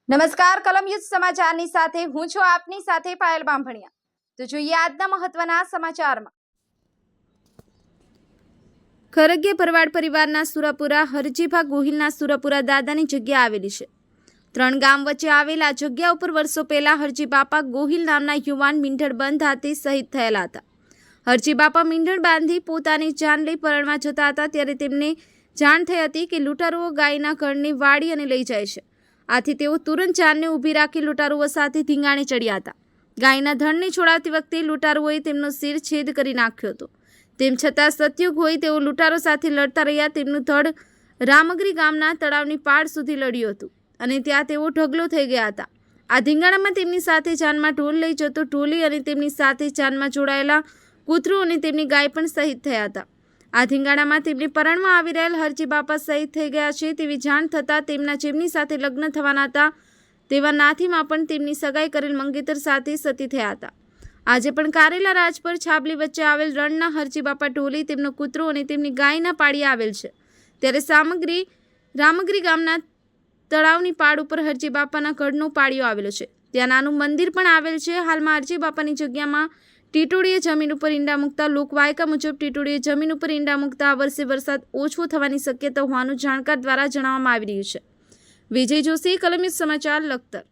નમસ્કાર, કલમયુદ્ધ સમાચારની સાથે હું છું આપની સાથે પાયલ બામભણિયા। તો જોઈએ આજના મહત્વના સમાચારમાં। ખરગ્ય ભરવાડ પરિવારના સુરાપુરા હરજીભા ગોહિલના સુરાપુરા દાદાની જગ્યા આવેલી છે। 3 ગામ વચ્ચે આવેલા જગ્યા ઉપર વર્ષો પહેલા હરજી બાપા ગોહિલ નામના યુવાન મીંઢળ બંધ હાથે શહીદ થયેલા હતા। હરજી બાપા મીંઢળ બાંધી પોતાની જાન લઈ પરણવા જતા હતા ત્યારે તેમને જાણ થઈ હતી કે લૂંટારુઓ ગાયના ઘરની વાડી અને લઈ જાય છે। આથી તેઓ તુરંત જાનને ઊભી રાખી લૂંટારુઓ સાથે ધીંગાણે ચડ્યા હતા। ગાયના ધણને છોડાવતી વખતે લૂંટારુઓએ તેમનો શિર છેદ કરી નાખ્યો હતો। તેમ છતાં સતયુગ હોય તેઓ લૂંટારો સાથે લડતા રહ્યા। તેમનું ધડ રામગરી ગામના તળાવની પાળ સુધી લડ્યું હતું અને ત્યાં તેઓ ઢગલો થઈ ગયા હતા। આ ધીંગાણામાં તેમની સાથે જાનમાં ઢોલ લઈ જતો ઢોલી અને તેમની સાથે જાનમાં જોડાયેલા કૂતરું અને તેમની ગાય પણ શહીદ થયા હતા। આ ધીંગાણામાં તેમને પરણમાં આવી રહેલ હરજી બાપા શહીદ થઈ ગયા છે તેવી જાણ થતાં તેમના જેમની સાથે લગ્ન થવાના હતા તેવા નાથીમાં પણ તેમની સગાઈ કરેલ મંગેતર સાથે સતી થયા હતા। આજે પણ કારેલા રાજ પર છાબલી વચ્ચે આવેલ રણના હરજી બાપા ઢોલી તેમનો કૂતરો અને તેમની ગાયના પાળી આવેલ છે। ત્યારે રામગરી ગામના તળાવની પાળ ઉપર હરજી બાપાના ગઢનો પાળિયો આવેલો છે। ત્યાં નાનું મંદિર પણ આવેલ છે। હાલમાં હરજી બાપાની જગ્યામાં ટીટોડીએ જમીન ઉપર ઈંડા મૂકતા લોકવાયકા મુજબ ટીટોડીએ જમીન ઉપર ઈંડા મૂકતા આ વર્ષે વરસાદ ઓછો થવાની શક્યતા હોવાનું જાણકાર દ્વારા જણાવવામાં આવી રહ્યું છે। વિજય જોશી, કલમયુદ્ધ સમાચાર, લખતર।